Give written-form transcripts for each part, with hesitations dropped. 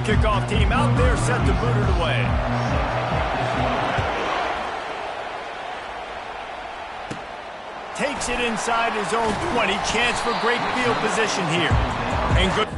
The kickoff team out there set to boot it away. Takes it inside his own 20. Chance for great field position here. And good.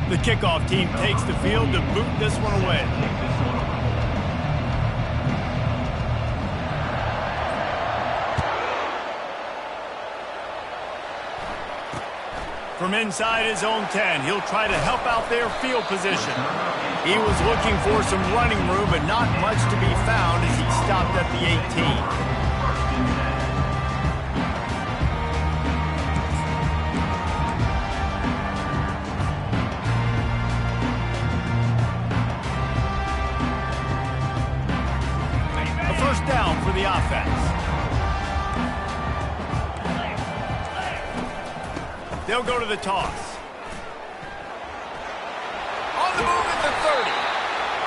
The kickoff team takes the field to boot this one away. From inside his own 10, he'll try to help out their field position. He was looking for some running room, but not much to be found as he stopped at the 18. Down for the offense. They'll go to the toss. On the move at the 30.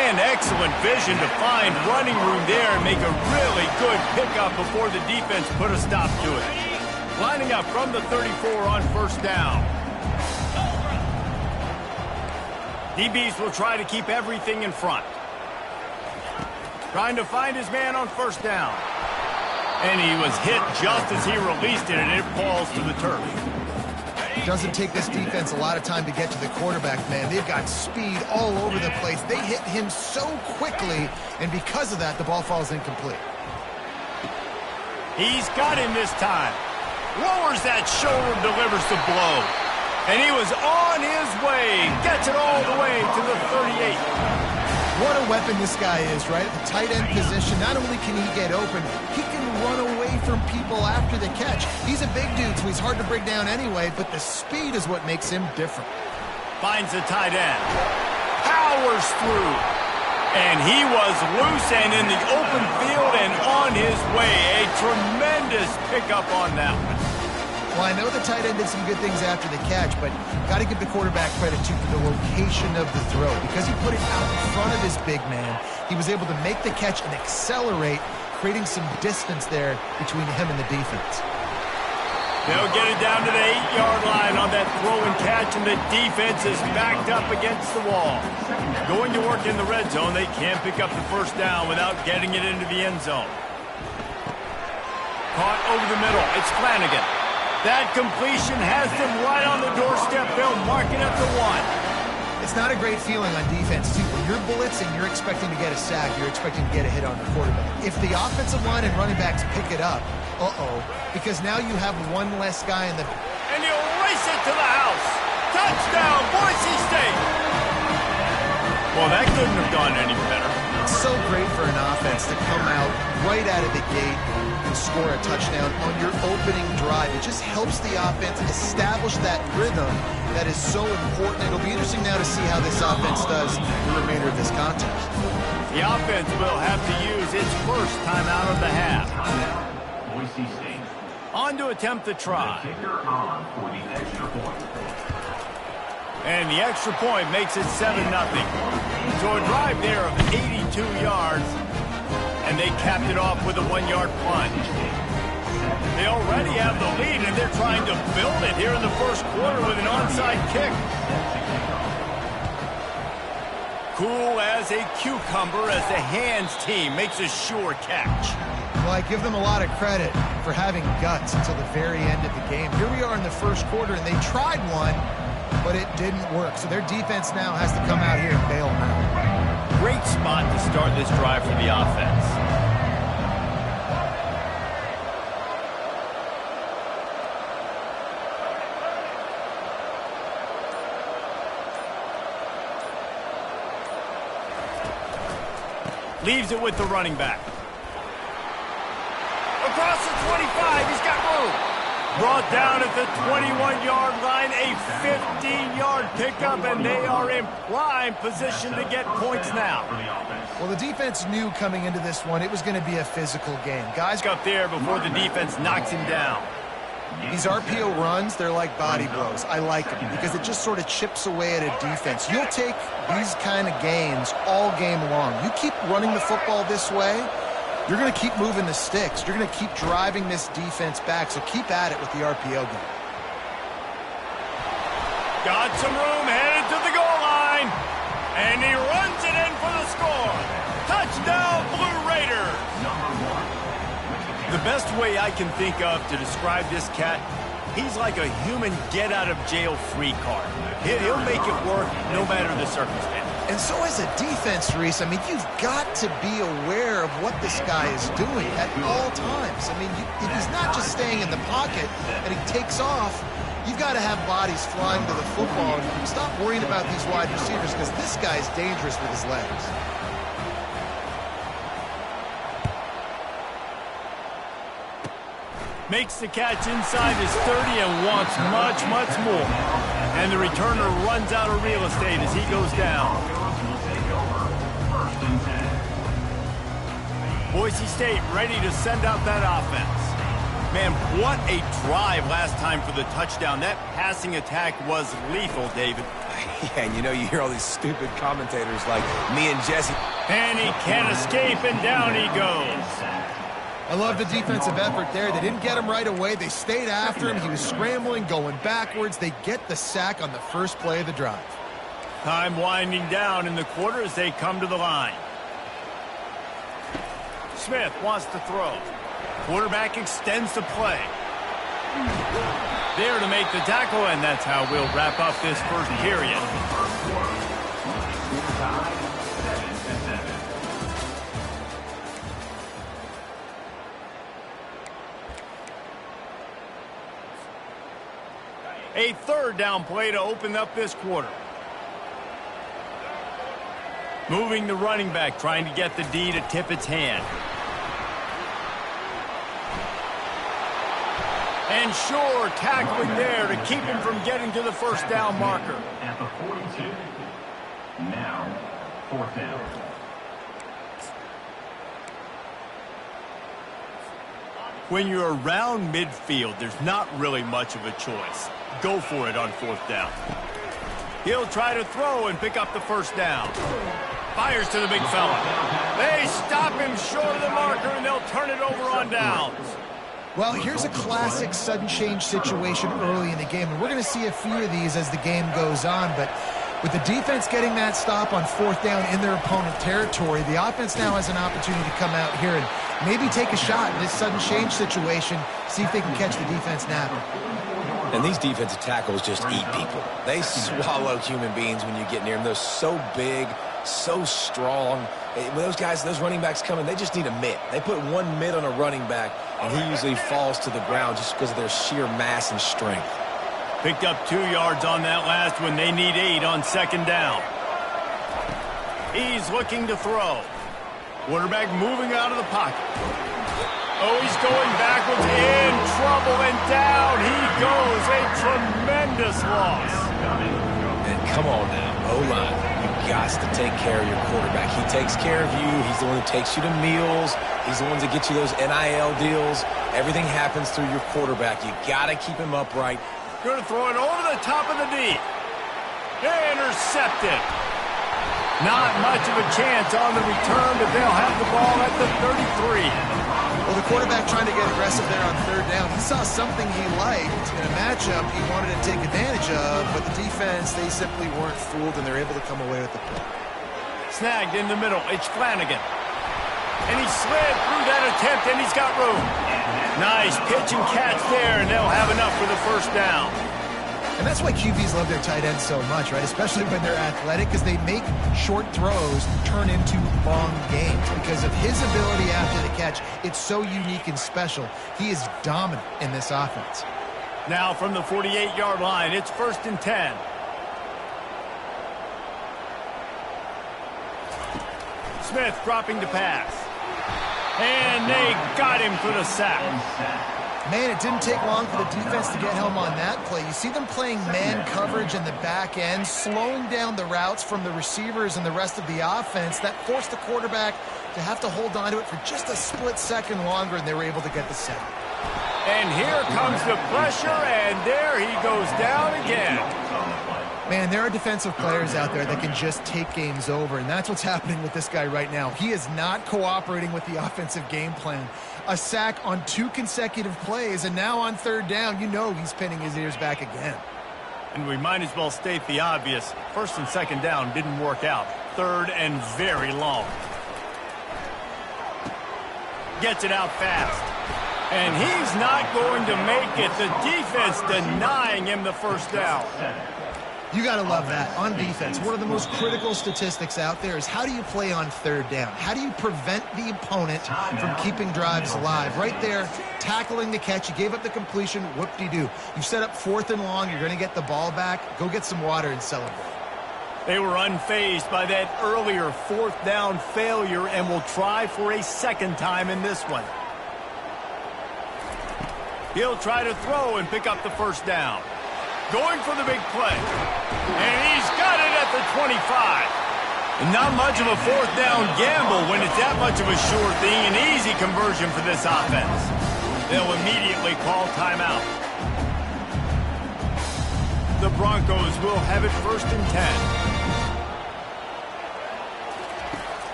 And excellent vision to find running room there and make a really good pickup before the defense put a stop to it. Lining up from the 34 on first down. DBs will try to keep everything in front. Trying to find his man on first down. And he was hit just as he released it, and it falls to the turf. It doesn't take this defense a lot of time to get to the quarterback, man. They've got speed all over the place. They hit him so quickly, and because of that, the ball falls incomplete. He's got him this time. Lowers that shoulder, delivers the blow. And he was on his way. Gets it all the way to the 38. What a weapon this guy is, right? At the tight end position, not only can he get open, he can run away from people after the catch. He's a big dude, so he's hard to bring down anyway, but the speed is what makes him different. Finds the tight end. Powers through. And he was loose and in the open field and on his way. A tremendous pickup on that one. Well, I know the tight end did some good things after the catch, but got to give the quarterback credit, too, for the location of the throw. Because he put it out in front of his big man, he was able to make the catch and accelerate, creating some distance there between him and the defense. They'll get it down to the 8-yard line on that throw and catch, and the defense is backed up against the wall. Going to work in the red zone, they can't pick up the first down without getting it into the end zone. Caught over the middle. It's Flanagan. That completion has them right on the doorstep. They'll mark it at the 1. It's not a great feeling on defense, too. When you're blitzing, you're expecting to get a sack. You're expecting to get a hit on the quarterback. If the offensive line and running backs pick it up, because now you have one less guy in the... And he'll race it to the house. Touchdown, Boise State. Well, that couldn't have gone any better. It's so great for an offense to come out right out of the gate and score a touchdown on your opening drive. It just helps the offense establish that rhythm that is so important. It'll be interesting now to see how this offense does the remainder of this contest. The offense will have to use its first timeout of the half. On to attempt the try. And the extra point makes it 7-0. So a drive there of 82 yards, and they capped it off with a 1-yard plunge. They already have the lead, and they're trying to build it here in the first quarter with an onside kick. Cool as a cucumber as the hands team makes a sure catch. Well, I give them a lot of credit for having guts until the very end of the game. Here we are in the first quarter, and they tried one, but it didn't work. So their defense now has to come out here and bail them out. Great spot to start this drive for the offense. Leaves it with the running back. Across the 25, he's got room. Brought down at the 21-yard line, a 15-yard pickup, and they are in prime position to get points now. Well, the defense knew coming into this one it was going to be a physical game. Guys up there before the defense knocks him down. These RPO runs, they're like body blows. I like them because it just sort of chips away at a defense. You'll take these kind of gains all game long. You keep running the football this way, you're going to keep moving the sticks. You're going to keep driving this defense back, so keep at it with the RPO game. Got some room, headed to the goal line, and he runs it in for the score. Touchdown, Blue Raiders. The best way I can think of to describe this cat, he's like a human get-out-of-jail-free card. He'll make it work no matter the circumstance. And so as a defense, Reese, I mean, you've got to be aware of what this guy is doing at all times. I mean, if he's not just staying in the pocket and he takes off, you've got to have bodies flying to the football. And stop worrying about these wide receivers because this guy's dangerous with his legs. Makes the catch inside his 30 and wants much, much more. And the returner runs out of real estate as he goes down. Boise State ready to send out that offense. Man, what a drive last time for the touchdown. That passing attack was lethal, David. Yeah, and you hear all these stupid commentators like me and Jesse. And he can't escape, and down he goes. I love the defensive effort there. They didn't get him right away. They stayed after him. He was scrambling, going backwards. They get the sack on the first play of the drive. Time winding down in the quarter as they come to the line. Smith wants to throw. Quarterback extends the play. There to make the tackle, and that's how we'll wrap up this first period. A third down play to open up this quarter. Moving the running back, trying to get the D to tip its hand. And sure, tackling there to keep him from getting to the first down marker. At the 42. Now, fourth down. When you're around midfield, there's not really much of a choice. Go for it on fourth down. He'll try to throw and pick up the first down. Fires to the big fella. They stop him short of the marker, and they'll turn it over on downs. Well, here's a classic sudden change situation early in the game, and we're going to see a few of these as the game goes on, but with the defense getting that stop on fourth down in their opponent territory, the offense now has an opportunity to come out here and maybe take a shot in this sudden change situation, see if they can catch the defense napping. And these defensive tackles just eat people. They swallow human beings when you get near them. They're so big, so strong. When those guys, those running backs come in, they just need a mitt. They put one mitt on a running back, and he usually falls to the ground just because of their sheer mass and strength. Picked up 2 yards on that last one. They need 8 on second down. He's looking to throw. Quarterback moving out of the pocket. Oh, he's going backwards, in trouble, and down he goes. A tremendous loss. And come on now, O-line. You got to take care of your quarterback. He takes care of you. He's the one who takes you to meals. He's the one that gets you those NIL deals. Everything happens through your quarterback. You got to keep him upright. Going to throw it over the top of the knee. Intercepted. Not much of a chance on the return, but they'll have the ball at the 33. Well, the quarterback trying to get aggressive there on third down. He saw something he liked in a matchup he wanted to take advantage of, but the defense, they simply weren't fooled, and they're able to come away with the play. Snagged in the middle. It's Flanagan. And he slid through that attempt, and he's got room. Nice pitch and catch there, and they'll have enough for the first down. And that's why QBs love their tight ends so much, right? Especially when they're athletic, because they make short throws turn into long games. Because of his ability after the catch, it's so unique and special. He is dominant in this offense. Now from the 48-yard line, it's 1st and 10. Smith dropping to pass. And they got him for the sack. Man, it didn't take long for the defense to get home on that play. You see them playing man coverage in the back end, slowing down the routes from the receivers and the rest of the offense. That forced the quarterback to have to hold on to it for just a split second longer, and they were able to get the sack. And here comes the pressure, and there he goes down again. Man, there are defensive players out there that can just take games over, and that's what's happening with this guy right now. He is not cooperating with the offensive game plan. A sack on 2 consecutive plays, and now on third down, you know he's pinning his ears back again. And we might as well state the obvious. 1st and 2nd down didn't work out. 3rd and very long. Gets it out fast. And he's not going to make it. The defense denying him the first down. You got to love that. On defense, one of the most critical statistics out there is how do you play on third down? How do you prevent the opponent from keeping drives alive? Right there, tackling the catch. You gave up the completion. Whoop-de-doo. You set up 4th and long. You're going to get the ball back. Go get some water and celebrate. They were unfazed by that earlier 4th down failure and will try for a second time in this one. He'll try to throw and pick up the first down. Going for the big play. And he's got it at the 25. And not much of a 4th down gamble when it's that much of a sure thing. An easy conversion for this offense. They'll immediately call timeout. The Broncos will have it 1st and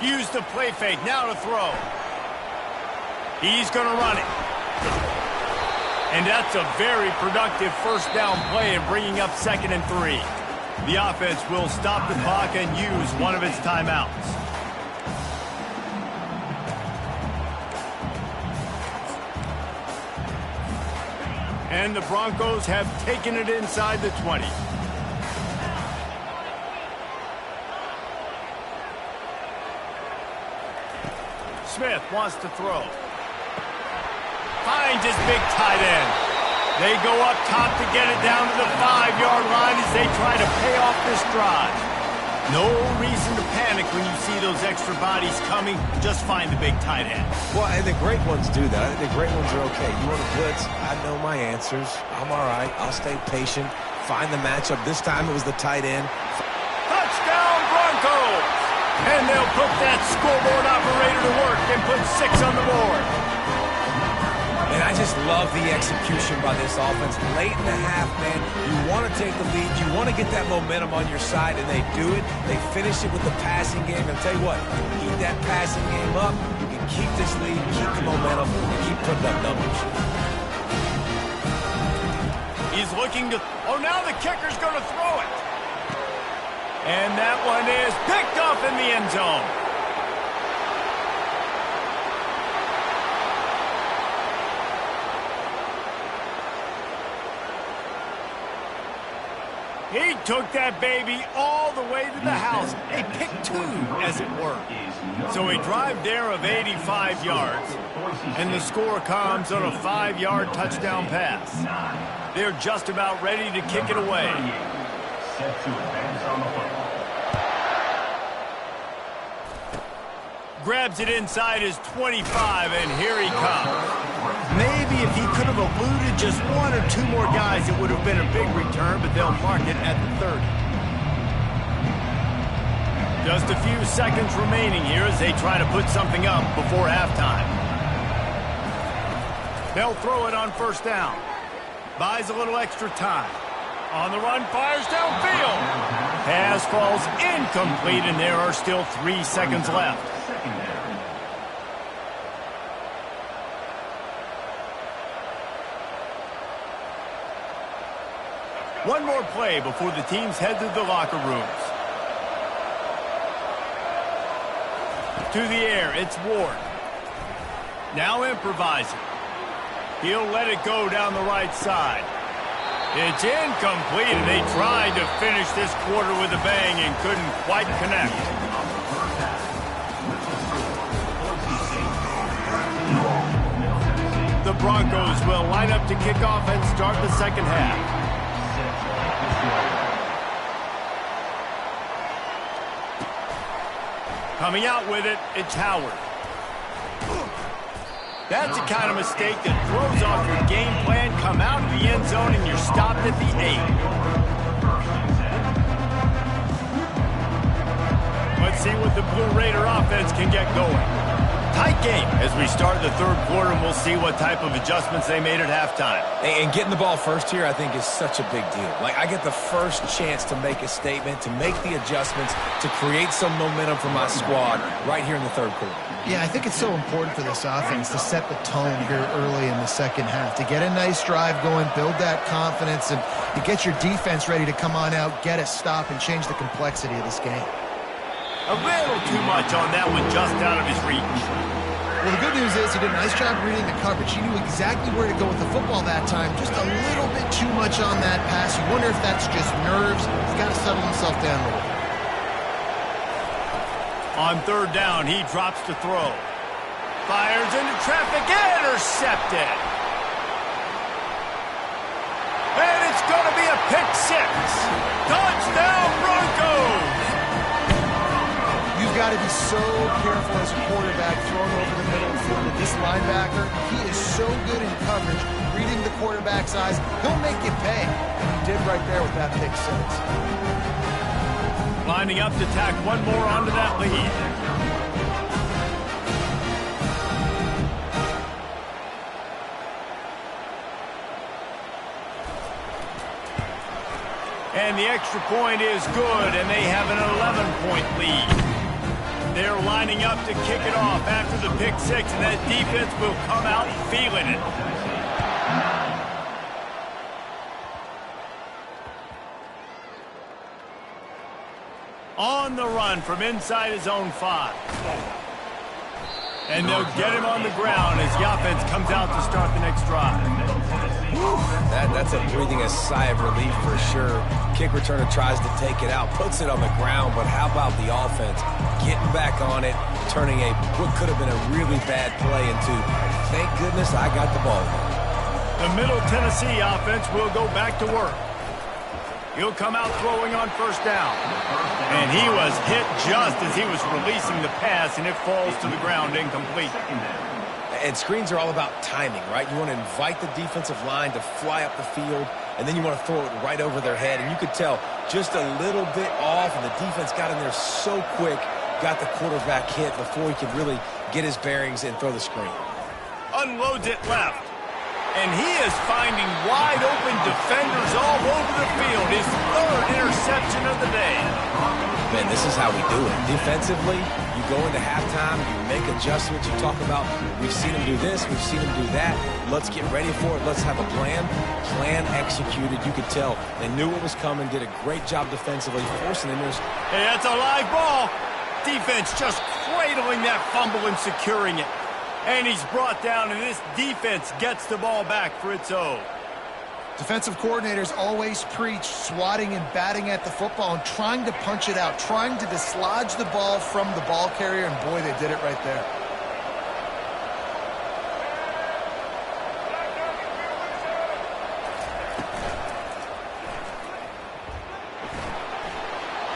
10. Use the play fake. Now to throw. He's going to run it. And that's a very productive first down play and bringing up 2nd and 3. The offense will stop the clock and use one of its timeouts. And the Broncos have taken it inside the 20. Smith wants to throw. Finds his big tight end. They go up top to get it down to the 5-yard line as they try to pay off this drive. No reason to panic when you see those extra bodies coming. Just find the big tight end. Well, and the great ones do that. I think the great ones are okay. You want to blitz? I know my answers. I'm all right. I'll stay patient. Find the matchup. This time it was the tight end. Touchdown, Broncos! And they'll put that scoreboard operator to work and put 6 on the board. And I just love the execution by this offense. Late in the half, man, you want to take the lead. You want to get that momentum on your side, and they do it. They finish it with the passing game. And I'll tell you what, keep that passing game up. You can keep this lead, keep the momentum, and keep putting up numbers. He's looking to... Oh, now the kicker's going to throw it. And that one is picked up in the end zone. He took that baby all the way to the house. A pick 2, as it were. So a drive there of 85 yards. And the score comes on a 5-yard touchdown pass. They're just about ready to kick it away. Grabs it inside his 25, and here he comes. Maybe if he could have eluded just one or two more guys, it would have been a big return, but they'll mark it at the 30. Just a few seconds remaining here as they try to put something up before halftime. They'll throw it on first down. Buys a little extra time. On the run, fires downfield. Pass falls incomplete, and there are still 3 seconds left. One more play before the teams head to the locker rooms. To the air, it's Ward. Now improvising. He'll let it go down the right side. It's incomplete, and they tried to finish this quarter with a bang and couldn't quite connect. The Broncos will line up to kick off and start the second half. Coming out with it, it's Howard. That's the kind of mistake that throws off your game plan. Come out of the end zone and you're stopped at the 8. Let's see what the Blue Raider offense can get going. Tight game as we start the third quarter, and we'll see what type of adjustments they made at halftime. And getting the ball first here, I think, is such a big deal. Like, I get the first chance to make a statement, to make the adjustments, to create some momentum for my squad right here in the third quarter. Yeah, I think it's so important for this offense to set the tone here early in the second half, to get a nice drive going, build that confidence, and to get your defense ready to come on out, get a stop, and change the complexity of this game. A little too much on that one, just out of his reach. Well, the good news is he did a nice job reading the coverage. He knew exactly where to go with the football that time. Just a little bit too much on that pass. You wonder if that's just nerves. He's got to settle himself down a little. On third down, he drops to throw. Fires into traffic, intercepted. And it's going to be a pick six. Touchdown, Broncos! You've got to be so careful as a quarterback throwing over the middle in front of this linebacker. He is so good in coverage, reading the quarterback's eyes. He'll make you pay. And he did right there with that pick six. Lining up to tack one more onto that lead. And the extra point is good, and they have an 11-point lead. They're lining up to kick it off after the pick six, and that defense will come out feeling it. On the run from inside his own 5. And they'll get him on the ground as the offense comes out to start the next drive. That's a breathing a sigh of relief for sure. Kick returner tries to take it out, puts it on the ground, but how about the offense getting back on it, turning what could have been a really bad play into, thank goodness I got the ball. The Middle Tennessee offense will go back to work. He'll come out throwing on first down. And he was hit just as he was releasing the pass, and it falls to the ground incomplete. And screens are all about timing, right? You want to invite the defensive line to fly up the field, and then you want to throw it right over their head. And you could tell just a little bit off, and the defense got in there so quick, got the quarterback hit before he could really get his bearings and throw the screen. Unloads it left. And he is finding wide-open defenders all over the field. His third interception of the day. Man, this is how we do it. Defensively, you go into halftime, you make adjustments, you talk about, we've seen him do this, we've seen him do that. Let's get ready for it. Let's have a plan. Plan executed. You could tell they knew what was coming, did a great job defensively, forcing the miss. Hey, that's a live ball. Defense just cradling that fumble and securing it. And he's brought down, and this defense gets the ball back for its own. Defensive coordinators always preach swatting and batting at the football and trying to punch it out, trying to dislodge the ball from the ball carrier, and boy, they did it right there.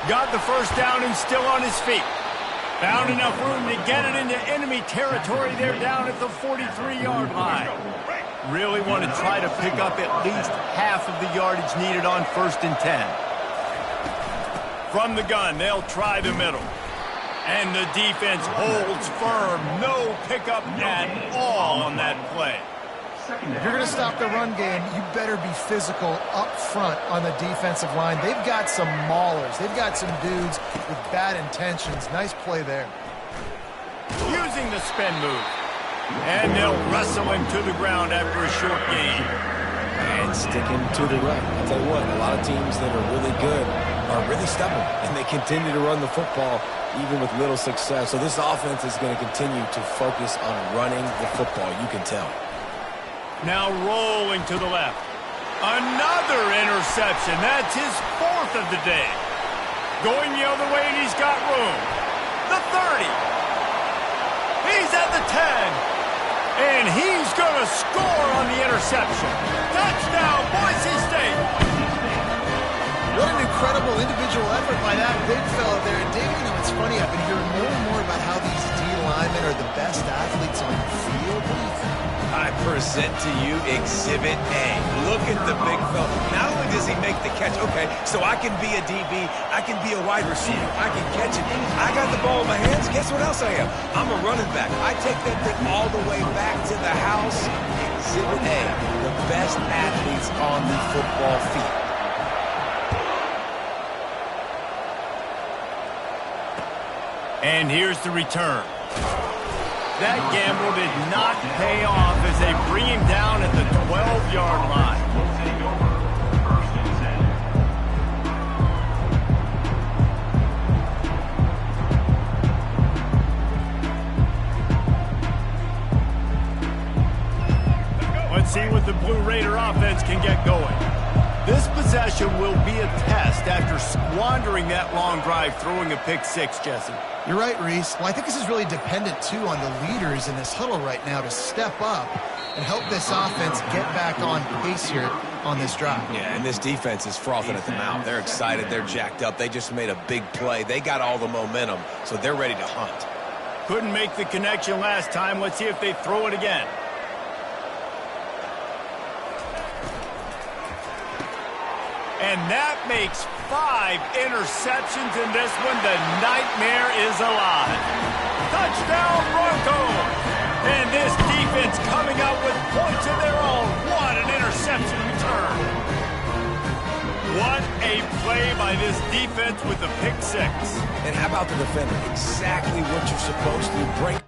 Got the first down and still on his feet. Found enough room to get it into enemy territory there down at the 43-yard line. Really want to try to pick up at least half of the yardage needed on 1st and 10. From the gun, they'll try the middle. And the defense holds firm. No pickup at all on that play. If you're going to stop the run game, you better be physical up front on the defensive line. They've got some maulers. They've got some dudes with bad intentions. Nice play there. Using the spin move. And they'll wrestle him to the ground after a short gain. And sticking to the run. I'll tell you what, a lot of teams that are really good are really stubborn, and they continue to run the football even with little success. So this offense is going to continue to focus on running the football, you can tell. Now rolling to the left. Another interception. That's his 4th of the day. Going the other way, and he's got room. The 30. He's at the 10. And he's going to score on the interception. Touchdown, Boise State. What an incredible individual effort by that big fella there. And David, you know, it's funny, I've been hearing more and more about how these D linemen are the best athletes on the field. What do you think? I present to you Exhibit A. Look at the big fella. Not only does he make the catch, okay, so I can be a DB, I can be a wide receiver, I can catch it. I got the ball in my hands, guess what else I am? I'm a running back. I take that thing all the way back to the house. Exhibit A, the best athletes on the football field. And here's the return. That gamble did not pay off as they bring him down at the 12-yard line. Let's see what the Blue Raider offense can get going. This possession will be a test after squandering that long drive, throwing a pick six, Jesse. You're right, Reese. Well, I think this is really dependent, too, on the leaders in this huddle right now to step up and help this offense get back on pace here on this drive. Yeah, and this defense is frothing at the mouth. They're excited. They're jacked up. They just made a big play. They got all the momentum, so they're ready to hunt. Couldn't make the connection last time. Let's see if they throw it again. And that makes 5 interceptions in this one. The nightmare is alive. Touchdown, Broncos! And this defense coming out with points of their own. What an interception return. What a play by this defense with the pick six. And how about the defender? Exactly what you're supposed to break.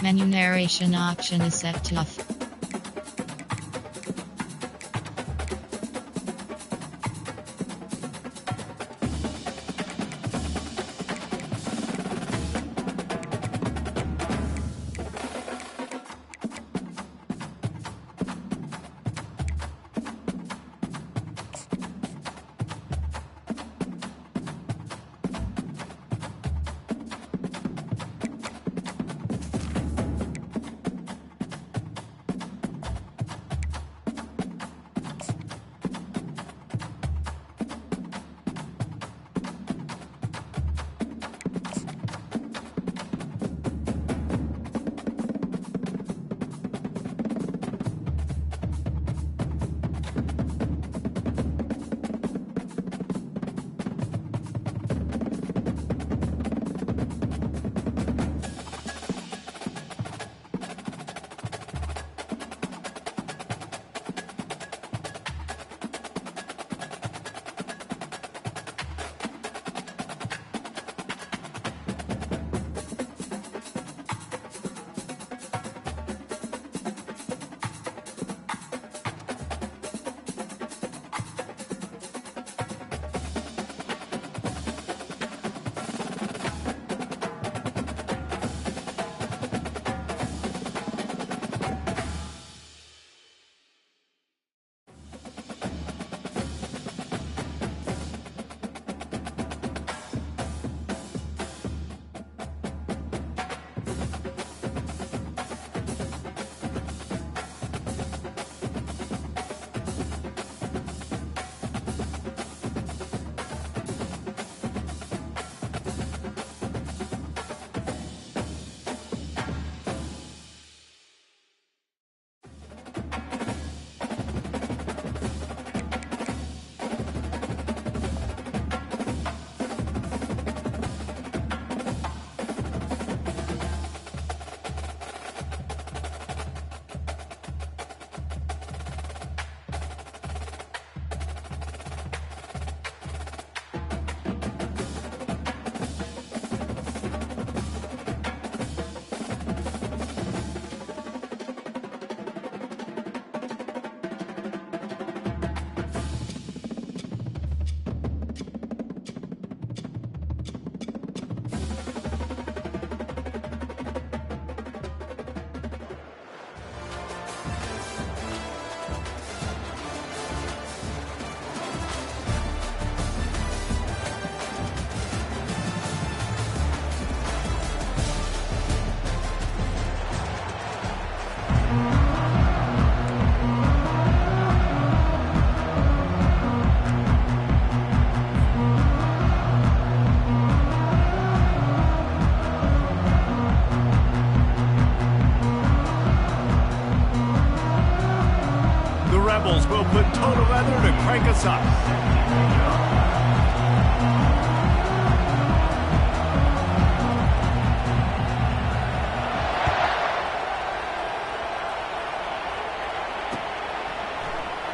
Menu narration option is set to off. up.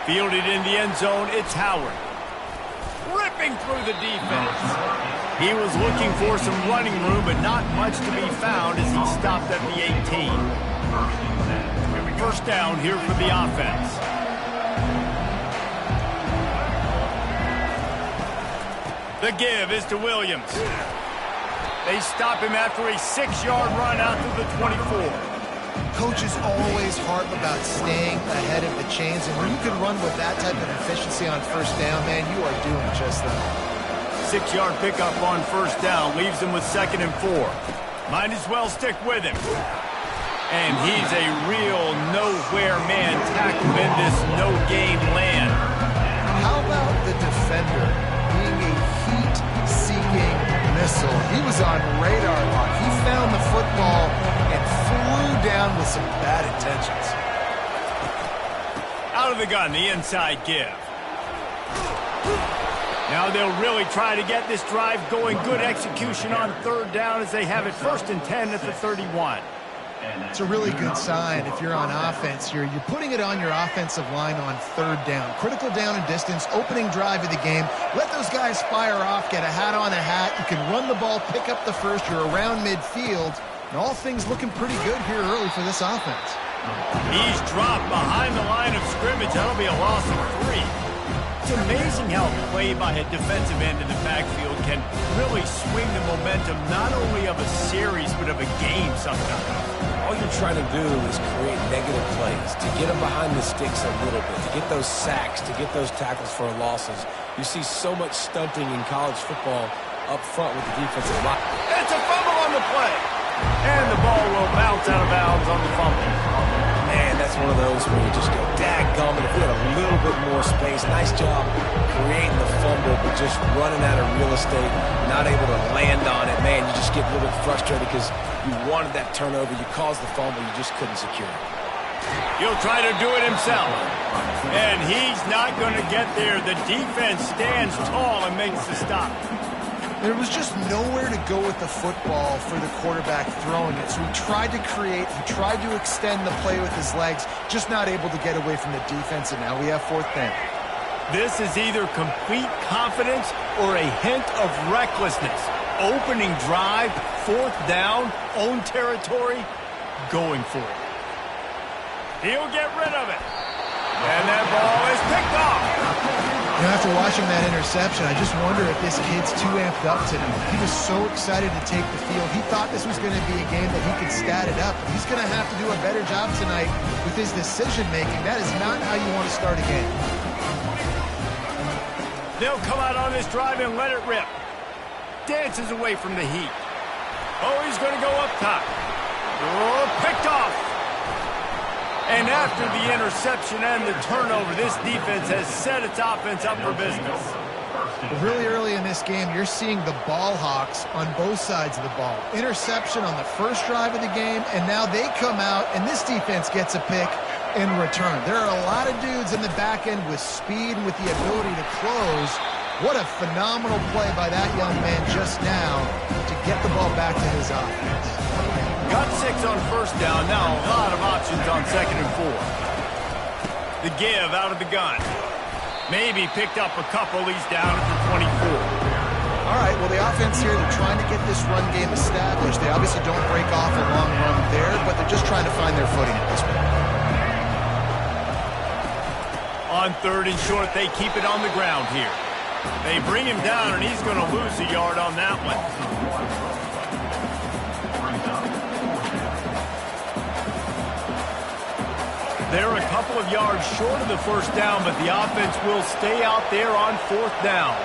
Fielded in the end zone, it's Howard. Ripping through the defense. He was looking for some running room, but not much to be found as he stopped at the 18. First down here for the offense. The give is to Williams. They stop him after a 6-yard run out to the 24. Coaches always harp about staying ahead of the chains, and when you can run with that type of efficiency on first down, man, you are doing just that. 6-yard pickup on first down leaves him with 2nd and 4. Might as well stick with him. And he's a real nowhere man tackled in this no-gain land. How about the defender being a heat-seeking missile? He was on radar lock. He found the football and flew down with some bad intentions. Out of the gun, the inside give. Now they'll really try to get this drive going. Good execution on third down as they have it 1st and 10 at the 31. It's a really good sign if you're on offense here. You're putting it on your offensive line on third down. Critical down and distance, opening drive of the game. Let those guys fire off, get a hat on a hat. You can run the ball, pick up the first. You're around midfield. And all things looking pretty good here early for this offense. He's dropped behind the line of scrimmage. That'll be a loss of 3. It's amazing how play by a defensive end in the backfield can really swing the momentum not only of a series but of a game sometimes. All you're trying to do is create negative plays, to get them behind the sticks a little bit, to get those sacks, to get those tackles for losses. You see so much stunting in college football up front with the defensive line. It's a fumble on the play. And the ball will bounce out of bounds on the fumble. Man, that's one of those where you just go, dadgummit, if we had a little bit more space. Nice job creating the fumble, but just running out of real estate, not able to land on it. Man, you just get a little bit frustrated because you wanted that turnover. You caused the fumble. You just couldn't secure it. He'll try to do it himself. And he's not going to get there. The defense stands tall and makes the stop. There was just nowhere to go with the football for the quarterback throwing it. So he tried to create, he tried to extend the play with his legs, just not able to get away from the defense, and now we have 4th down. This is either complete confidence or a hint of recklessness. Opening drive, 4th down, own territory, going for it. He'll get rid of it. And that ball is picked off. You know, after watching that interception, I just wonder if this kid's too amped up tonight. He was so excited to take the field. He thought this was going to be a game that he could stat it up. He's going to have to do a better job tonight with his decision-making. That is not how you want to start a game. They'll come out on this drive and let it rip. Dances away from the heat. Oh, he's going to go up top. Oh, picked off. And after the interception and the turnover, this defense has set its offense up for business. Really early in this game, you're seeing the ball hawks on both sides of the ball. Interception on the first drive of the game, and now they come out, and this defense gets a pick in return. There are a lot of dudes in the back end with speed and with the ability to close. What a phenomenal play by that young man just now to get the ball back to his offense. Got 6 on first down. Now a lot of options on 2nd and 4. The give out of the gun. Maybe picked up a couple. He's down at the 24. All right, well, the offense here, they're trying to get this run game established. They obviously don't break off a long run there, but they're just trying to find their footing at this point. On 3rd and short, they keep it on the ground here. They bring him down, and he's going to lose a yard on that one. They're a couple of yards short of the first down, but the offense will stay out there on 4th down.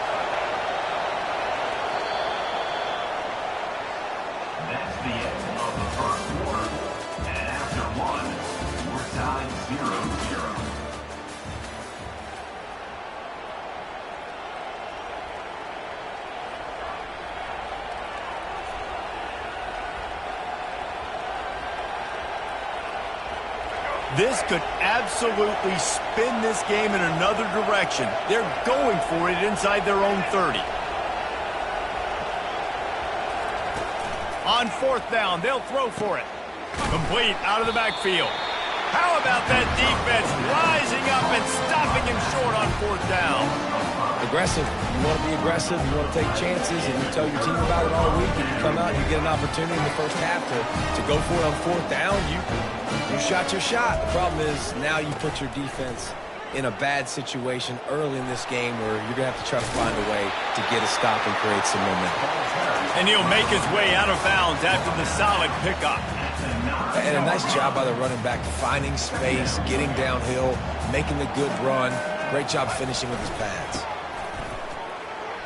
That's the end of the first quarter. And after one, we're tied 0-0. This could absolutely spin this game in another direction. They're going for it inside their own 30. On 4th down, they'll throw for it. Complete out of the backfield. How about that defense rising up and stopping him short on 4th down? Aggressive. You want to be aggressive. You want to take chances, and you tell your team about it all week, and you come out and you get an opportunity in the first half to go for it on 4th down. You shot your shot. The problem is now you put your defense in a bad situation early in this game where you're going to have to try to find a way to get a stop and create some momentum. And he'll make his way out of bounds after the solid pickup. And a nice job by the running back finding space, getting downhill, making the good run. Great job finishing with his pads.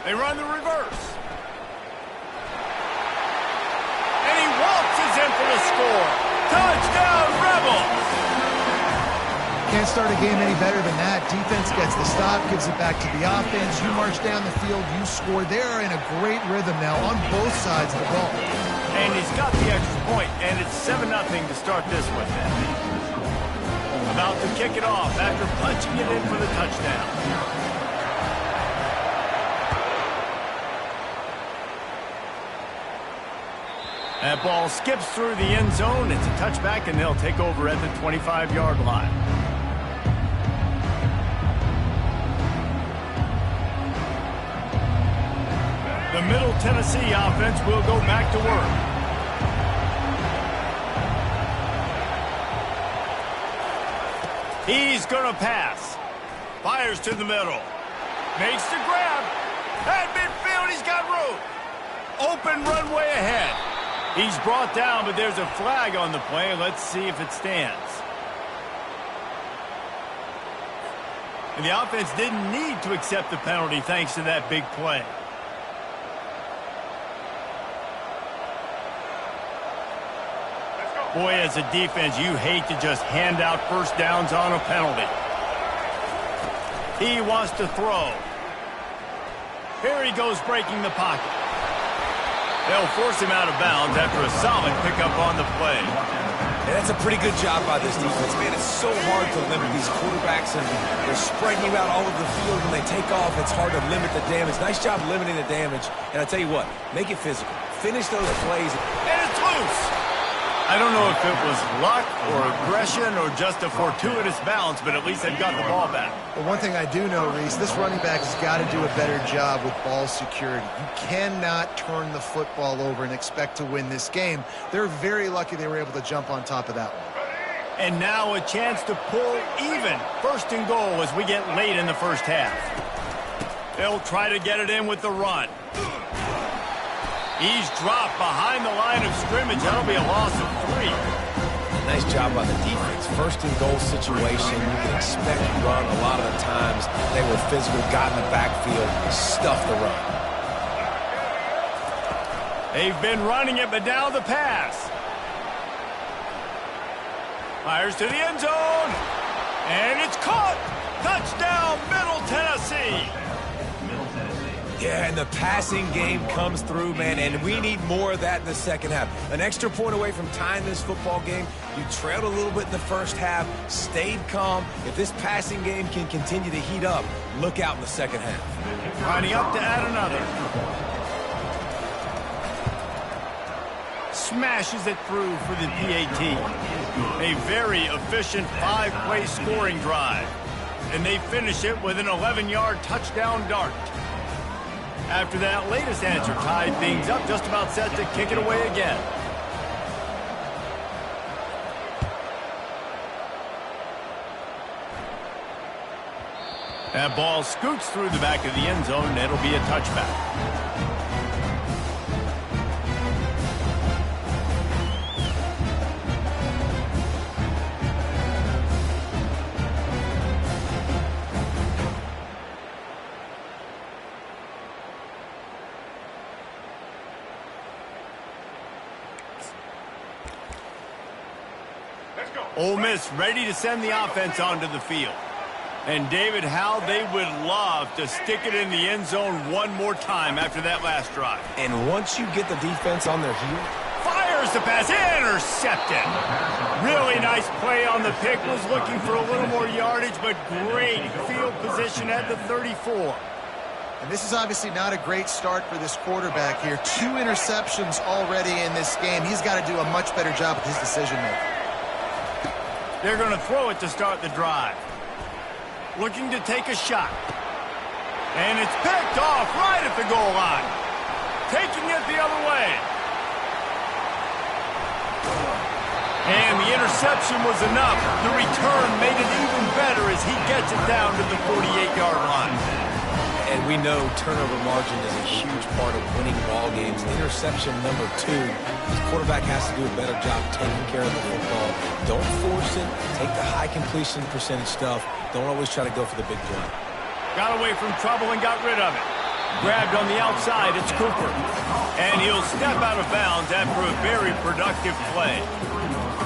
They run the reverse. And he waltzes in for the score. Touchdown, Rebels! Can't start a game any better than that. Defense gets the stop, gives it back to the offense. You march down the field, you score. They're in a great rhythm now on both sides of the ball. And he's got the extra point, and it's 7-0 to start this one. About to kick it off after punching it in for the touchdown. That ball skips through the end zone. It's a touchback, and they'll take over at the 25-yard line. The Middle Tennessee offense will go back to work. He's going to pass. Fires to the middle. Makes the grab. At midfield, he's got room. Open runway ahead. He's brought down, but there's a flag on the play. Let's see if it stands. And the offense didn't need to accept the penalty thanks to that big play. Boy, as a defense, you hate to just hand out first downs on a penalty. He wants to throw. Here he goes breaking the pocket. They'll force him out of bounds after a solid pickup on the play. And that's a pretty good job by this defense. Man, it's so hard to limit these quarterbacks, and they're spreading you out all over the field. When they take off, it's hard to limit the damage. Nice job limiting the damage. And I tell you what, make it physical. Finish those plays. And it's loose. I don't know if it was luck or aggression or just a fortuitous bounce, but at least they've got the ball back. But one thing I do know, Reese, this running back has got to do a better job with ball security. You cannot turn the football over and expect to win this game. They're very lucky they were able to jump on top of that one. And now a chance to pull even. 1st and goal as we get late in the first half. They'll try to get it in with the run. He's dropped behind the line of scrimmage. That'll be a loss of 3. Nice job by the defense. 1st and goal situation. You can expect to run a lot of the times. They were physical, got in the backfield, stuffed the run. They've been running it, but now the pass. Fires to the end zone. And it's caught. Touchdown, Middle Tennessee. Yeah, and the passing game comes through, man, and we need more of that in the second half. An extra point away from tying this football game. You trailed a little bit in the first half, stayed calm. If this passing game can continue to heat up, look out in the second half. Lining up to add another. Smashes it through for the PAT. A very efficient 5-play scoring drive. And they finish it with an 11-yard touchdown dart. After that latest answer tied things up, just about set to kick it away again. That ball scoots through the back of the end zone, and it'll be a touchback. Ole Miss ready to send the offense onto the field. And David, how they would love to stick it in the end zone one more time after that last drive. And once you get the defense on their heel, fires the pass, intercepted. Really nice play on the pick. Was looking for a little more yardage, but great field position at the 34. And this is obviously not a great start for this quarterback here. 2 interceptions already in this game. He's got to do a much better job with his decision-making. They're going to throw it to start the drive. Looking to take a shot. And it's picked off right at the goal line. Taking it the other way. And the interception was enough. The return made it even better as he gets it down to the 48-yard line. And we know turnover margin is a huge part of winning ball games. Interception number 2. The quarterback has to do a better job taking care of the football. Don't force it. Take the high completion percentage stuff. Don't always try to go for the big play. Got away from trouble and got rid of it. Grabbed on the outside, it's Cooper. And he'll step out of bounds after a very productive play.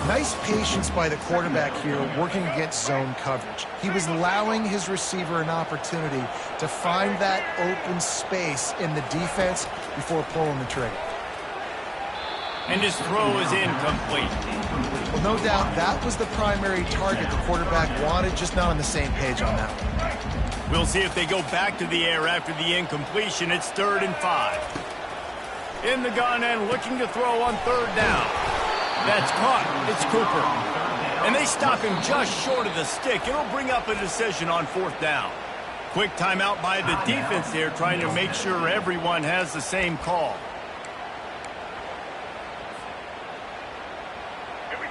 Nice patience by the quarterback here working against zone coverage. He was allowing his receiver an opportunity to find that open space in the defense before pulling the trigger. And his throw is incomplete. Well, no doubt that was the primary target the quarterback wanted, just not on the same page on that one. We'll see if they go back to the air after the incompletion. It's 3rd and 5. In the gun and looking to throw on 3rd down. That's caught. It's Cooper. And they stop him just short of the stick. It'll bring up a decision on 4th down. Quick timeout by the defense there, trying to make sure everyone has the same call.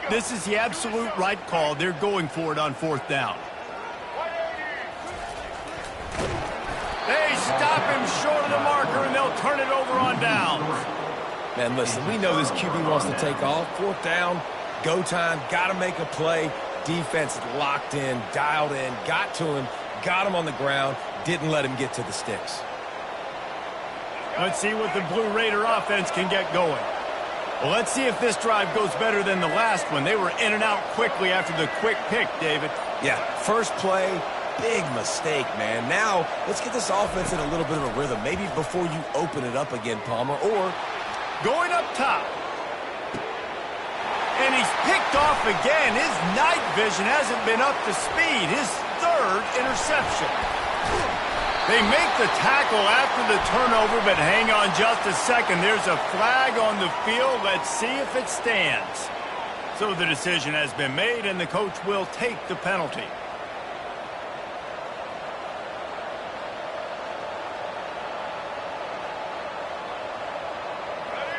This is the absolute right call. They're going for it on 4th down. They stop him short of the marker, and they'll turn it over on downs. Man, listen, we know this QB wants to take off. 4th down, go time, got to make a play. Defense locked in, dialed in, got to him, got him on the ground, didn't let him get to the sticks. Let's see what the Blue Raider offense can get going. Well, let's see if this drive goes better than the last one. They were in and out quickly after the quick pick, David. Yeah, first play, big mistake, man. Now, let's get this offense in a little bit of a rhythm. Maybe before you open it up again, Palmer, or going up top. And he's picked off again. His night vision hasn't been up to speed. His 3rd interception. They make the tackle after the turnover, but hang on just a second. There's a flag on the field. Let's see if it stands. So the decision has been made, and the coach will take the penalty.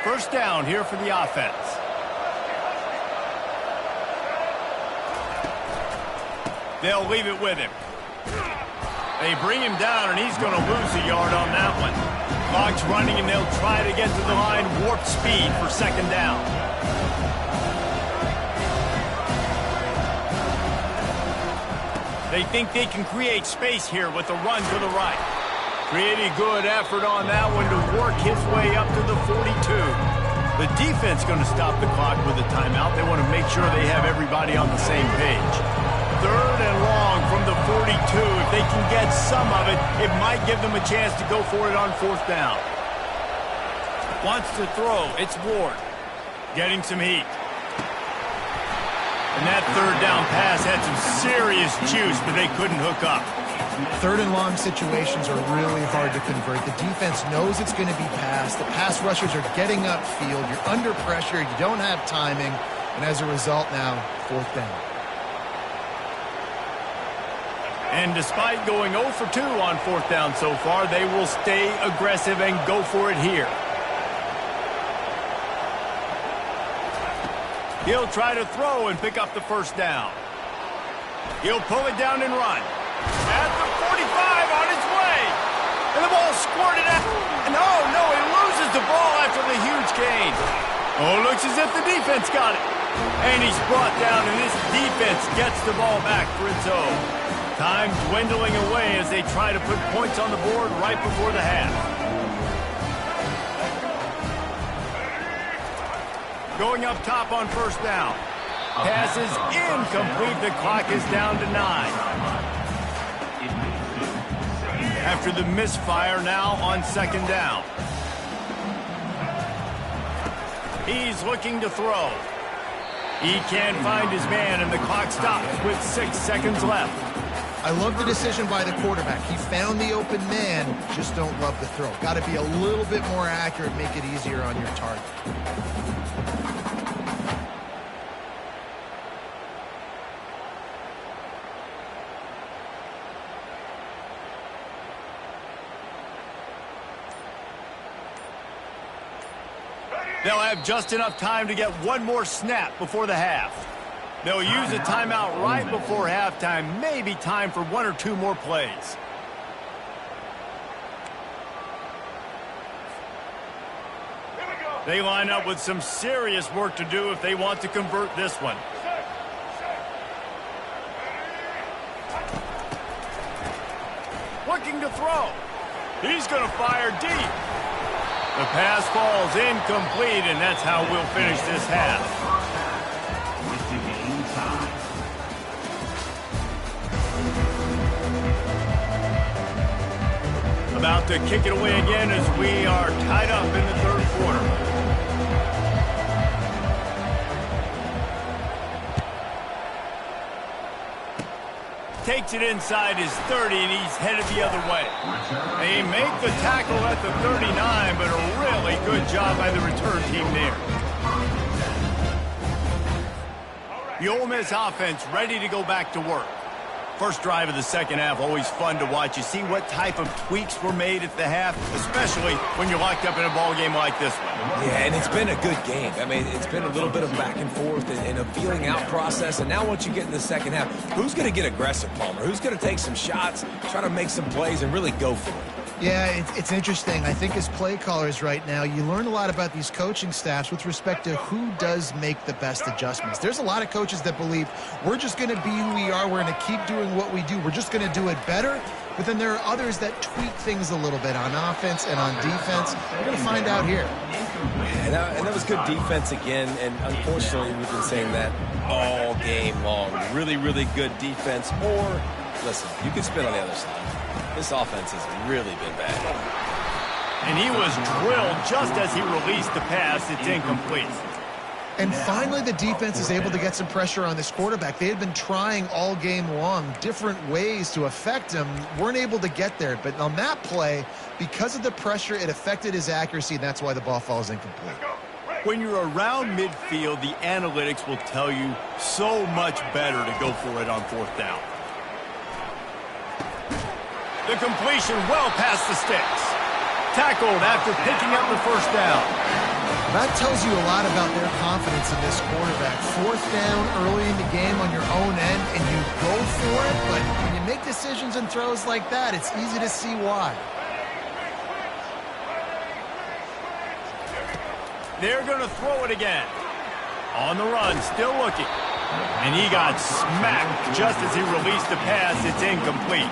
First down here for the offense. They'll leave it with him. They bring him down, and he's going to lose a yard on that one. Clock's running, and they'll try to get to the line warp speed for 2nd down. They think they can create space here with a run to the right. Pretty good effort on that one to work his way up to the 42. The defense going to stop the clock with a timeout. They want to make sure they have everybody on the same page. 3rd and long from the 42. If they can get some of it, it might give them a chance to go for it on 4th down. Wants to throw. It's Ward. Getting some heat. And that 3rd down pass had some serious juice, but they couldn't hook up. 3rd and long situations are really hard to convert. The defense knows it's going to be passed. The pass rushers are getting upfield. You're under pressure. You don't have timing. And as a result now, 4th down. And despite going 0 for 2 on 4th down so far, they will stay aggressive and go for it here. He'll try to throw and pick up the 1st down. He'll pull it down and run. At the 45 on its way. And the ball squirted out. And oh no, he loses the ball after the huge gain. Oh, looks as if the defense got it. And he's brought down, and this defense gets the ball back for its own. Time dwindling away as they try to put points on the board right before the half. Going up top on 1st down. Pass is incomplete. The clock is down to 9. After the misfire now on 2nd down. He's looking to throw. He can't find his man, and the clock stops with 6 seconds left. I love the decision by the quarterback. He found the open man, just don't love the throw. Got to be a little bit more accurate, make it easier on your target. They'll have just enough time to get one more snap before the half. They'll use a timeout right before halftime, maybe time for 1 or 2 more plays. They line up with some serious work to do if they want to convert this one. Looking to throw. He's going to fire deep. The pass falls incomplete, and that's how we'll finish this half. About to kick it away again as we are tied up in the third quarter. Takes it inside his 30, and he's headed the other way. They make the tackle at the 39, but a really good job by the return team there. The Ole Miss offense ready to go back to work. First drive of the second half, always fun to watch. You see what type of tweaks were made at the half, especially when you're locked up in a ball game like this one. Yeah, and it's been a good game. I mean, it's been a little bit of back and forth and a feeling out process. And now once you get in the second half, who's going to get aggressive, Palmer? Who's going to take some shots, try to make some plays, and really go for it? Yeah, it's interesting. I think as play callers right now, you learn a lot about these coaching staffs with respect to who does make the best adjustments. There's a lot of coaches that believe we're just going to be who we are. We're going to keep doing what we do. We're just going to do it better. But then there are others that tweak things a little bit on offense and on defense. We're going to find out here. And that was good defense again. And unfortunately, we've been saying that all game long. Really, really good defense. Or, listen, you can spin on the other side. This offense has really been bad. And he was drilled just as he released the pass. It's incomplete. And finally, the defense is able to get some pressure on this quarterback. They had been trying all game long different ways to affect him. Weren't able to get there. But on that play, because of the pressure, it affected his accuracy, and that's why the ball falls incomplete. When you're around midfield, the analytics will tell you so much better to go for it on fourth down. The completion well past the sticks. Tackled after picking up the first down. That tells you a lot about their confidence in this quarterback. Fourth down early in the game on your own end, and you go for it, but when you make decisions and throws like that, it's easy to see why. They're going to throw it again. On the run, still looking. And he got smacked just as he released the pass. It's incomplete.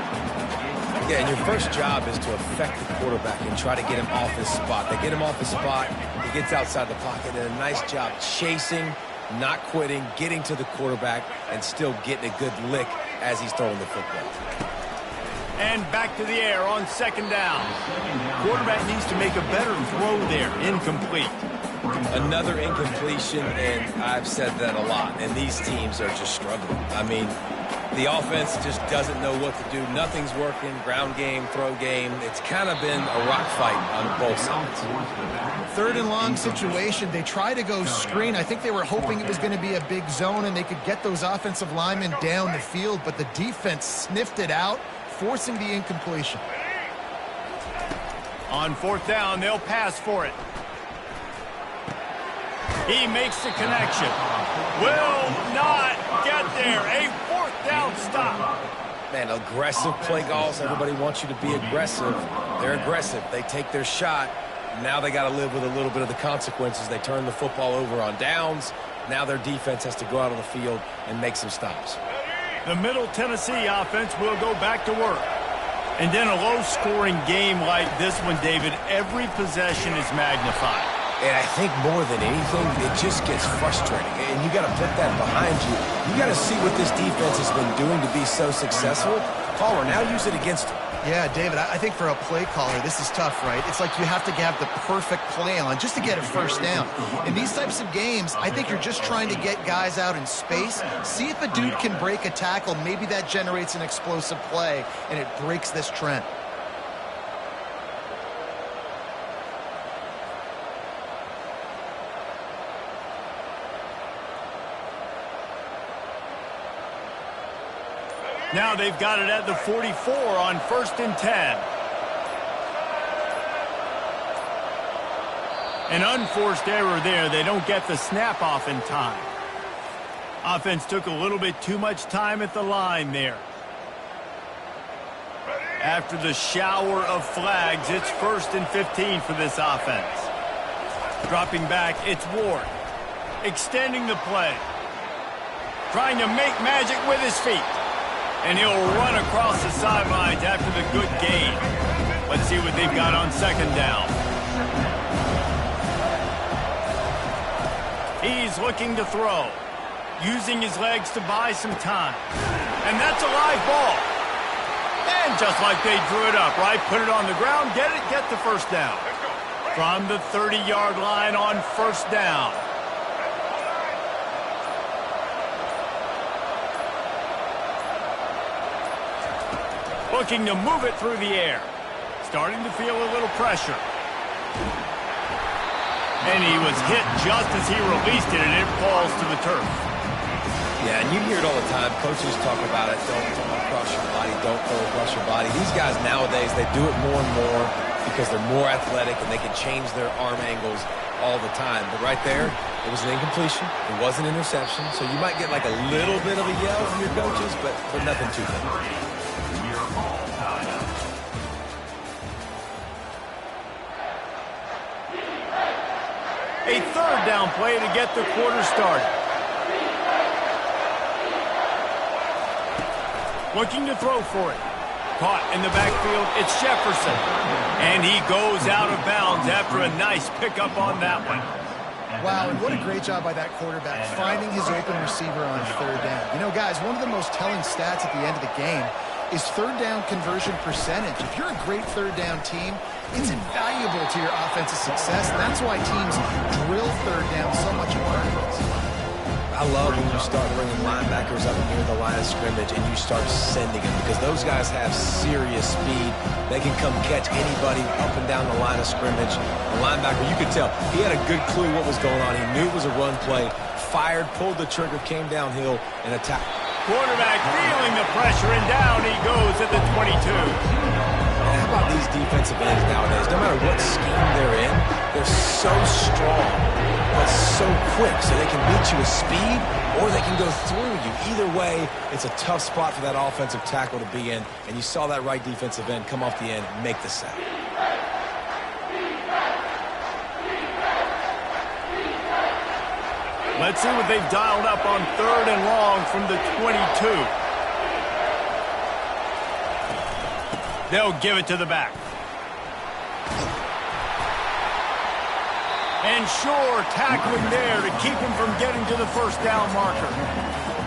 Yeah, and your first job is to affect the quarterback and try to get him off his spot. They get him off his spot, he gets outside the pocket, and a nice job chasing, not quitting, getting to the quarterback, and still getting a good lick as he's throwing the football. And back to the air on second down. Quarterback needs to make a better throw there. Incomplete. Another incompletion, and I've said that a lot, and these teams are just struggling. I mean, the offense just doesn't know what to do. Nothing's working. Ground game, throw game. It's kind of been a rock fight on both sides. Third and long situation. They try to go screen. I think they were hoping it was going to be a big zone and they could get those offensive linemen down the field, but the defense sniffed it out, forcing the incompletion. On fourth down, they'll pass for it. He makes the connection. Will not get there. A fourth down stop. Man, aggressive play calls. Everybody wants you to be aggressive. They're aggressive. They take their shot. Now they got to live with a little bit of the consequences. They turn the football over on downs. Now their defense has to go out on the field and make some stops. The Middle Tennessee offense will go back to work. And then a low-scoring game like this one, David, every possession is magnified. And I think more than anything, it just gets frustrating. And you got to put that behind you. You got to see what this defense has been doing to be so successful. Palmer, now use it against them. Yeah, David, I think for a play caller, this is tough, right? It's like you have to have the perfect play on just to get a first down. In these types of games, I think you're just trying to get guys out in space, see if a dude can break a tackle. Maybe that generates an explosive play, and it breaks this trend. Now they've got it at the 44 on 1st and 10. An unforced error there. They don't get the snap off in time. Offense took a little bit too much time at the line there. After the shower of flags, it's 1st and 15 for this offense. Dropping back, it's Ward. Extending the play. Trying to make magic with his feet. And he'll run across the sidelines after the good gain. Let's see what they've got on 2nd down. He's looking to throw, using his legs to buy some time. And that's a live ball. And just like they drew it up, right? Put it on the ground, get the first down. From the 30-yard line on 1st down. Looking to move it through the air. Starting to feel a little pressure. And he was hit just as he released it, and it falls to the turf. Yeah, and you hear it all the time. Coaches talk about it. Don't throw across your body. Don't throw across your body. These guys nowadays, they do it more and more because they're more athletic and they can change their arm angles all the time. But right there, it was an incompletion. It was an interception. So you might get like a little bit of a yell from your coaches, but nothing too big. A 3rd down play to get the quarter started. Looking to throw for it. Caught in the backfield, it's Jefferson. And he goes out of bounds after a nice pickup on that one. Wow, and what a great job by that quarterback, finding his open receiver on 3rd down. You know, guys, one of the most telling stats at the end of the game is 3rd down conversion percentage. If you're a great 3rd down team, it's invaluable to your offensive success. And that's why teams drill 3rd down so much in practice. I love when you start bringing linebackers up near the line of scrimmage and you start sending them because those guys have serious speed. They can come catch anybody up and down the line of scrimmage. The linebacker, you could tell, he had a good clue what was going on. He knew it was a run play, fired, pulled the trigger, came downhill, and attacked. Quarterback feeling the pressure, and down he goes at the 22. And how about these defensive ends nowadays? No matter what scheme they're in, they're so strong, but so quick, so they can beat you with speed or they can go through you. Either way, it's a tough spot for that offensive tackle to be in, and you saw that right defensive end come off the end and make the sack. Let's see what they've dialed up on 3rd and long from the 22. They'll give it to the back. And sure, tackling there to keep him from getting to the 1st down marker.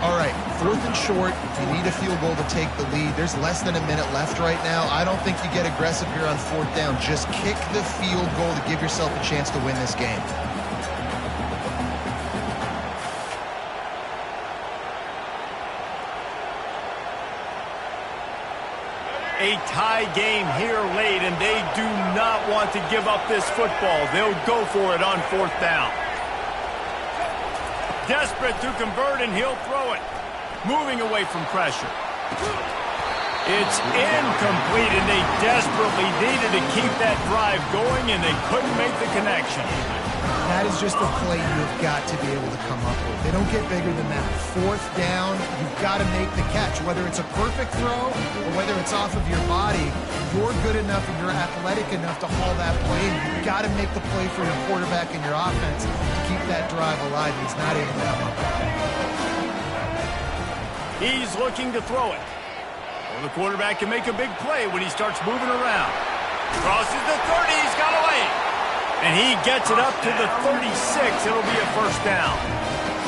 All right, 4th and short. You need a field goal to take the lead. There's less than a minute left right now. I don't think you get aggressive here on 4th down. Just kick the field goal to give yourself a chance to win this game. A tie game here late, and they do not want to give up this football. They'll go for it on 4th down. Desperate to convert, and he'll throw it. Moving away from pressure. It's incomplete, and they desperately needed to keep that drive going, and they couldn't make the connection. That is just a play you've got to be able to come up with. They don't get bigger than that. 4th down, you've got to make the catch. Whether it's a perfect throw or whether it's off of your body, you're good enough and you're athletic enough to haul that play in. You've got to make the play for your quarterback and your offense to keep that drive alive. He's not able to come up with it. He's looking to throw it. Well, the quarterback can make a big play when he starts moving around. Crosses the 30, he's got away. And he gets it up to the 36. It'll be a 1st down.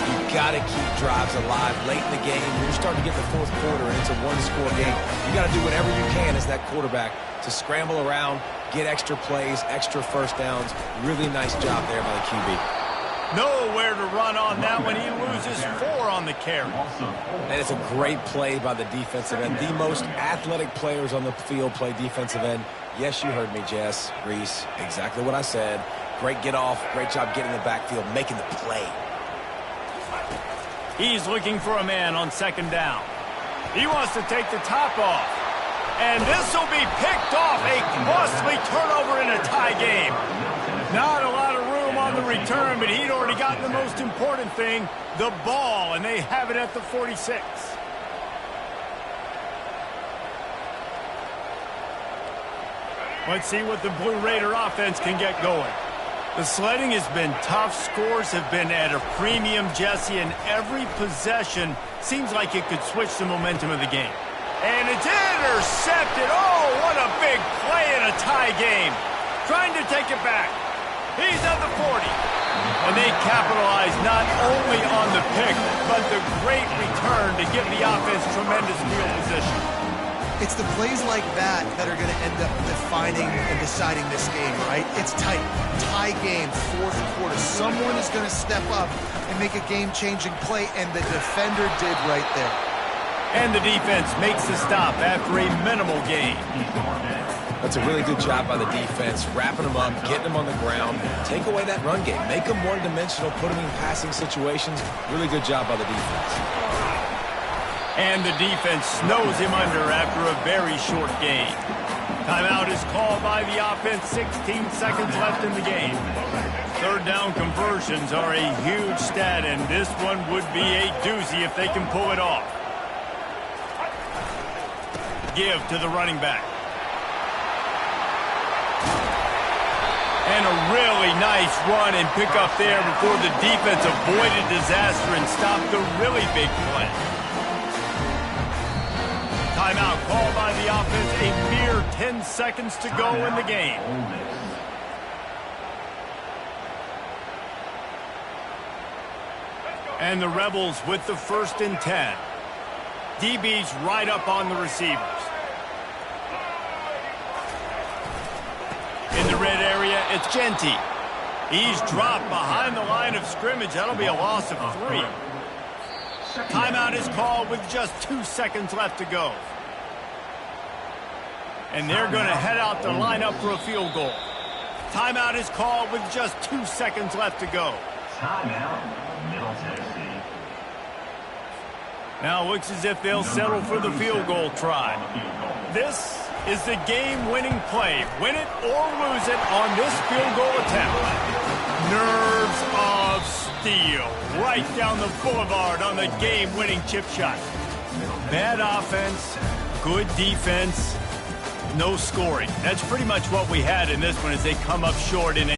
You got to keep drives alive late in the game. You're starting to get the fourth quarter, and it's a one-score game. You got to do whatever you can as that quarterback to scramble around, get extra plays, extra first downs. Really nice job there by the QB. Nowhere to run on that one. He loses 4 on the carry. And it's a great play by the defensive end. The most athletic players on the field play defensive end. Yes, you heard me, Jess, Reese. Exactly what I said. Great get off. Great job getting in the backfield, making the play. He's looking for a man on second down. He wants to take the top off. And this will be picked off. A costly turnover in a tie game. Not a lot of room on the return, but he'd already gotten the most important thing, the ball, and they have it at the 46. Let's see what the Blue Raider offense can get going. The sledding has been tough. Scores have been at a premium, Jesse, and every possession seems like it could switch the momentum of the game. And it's intercepted. Oh, what a big play in a tie game. Trying to take it back. He's at the 40. And they capitalize not only on the pick, but the great return to give the offense tremendous field position. It's the plays like that that are going to end up defining and deciding this game, right? It's tight. Tie game, fourth quarter. Someone is going to step up and make a game-changing play, and the defender did right there. And the defense makes the stop after a minimal gain. That's a really good job by the defense, wrapping them up, getting them on the ground. Take away that run game. Make them one-dimensional, put them in passing situations. Really good job by the defense. And the defense snows him under after a very short gain. Timeout is called by the offense. 16 seconds left in the game. Third down conversions are a huge stat, and this one would be a doozy if they can pull it off. Give to the running back. And a really nice run and pick up there before the defense avoided disaster and stopped the really big play. Timeout called by the offense. A mere 10 seconds to go in the game. And the Rebels with the 1st and 10. DB's right up on the receivers. In the red area, it's Genty. He's dropped behind the line of scrimmage. That'll be a loss of 3. Timeout is called with just 2 seconds left to go. And they're going to head out to line up for a field goal. Timeout is called with just 2 seconds left to go. Timeout, Middle Tennessee. Now it looks as if they'll settle for the field goal try. This is the game-winning play. Win it or lose it on this field goal attempt. Nerves of steel. Right down the boulevard on the game-winning chip shot. Bad offense, good defense, no scoring. That's pretty much what we had in this one as they come up short in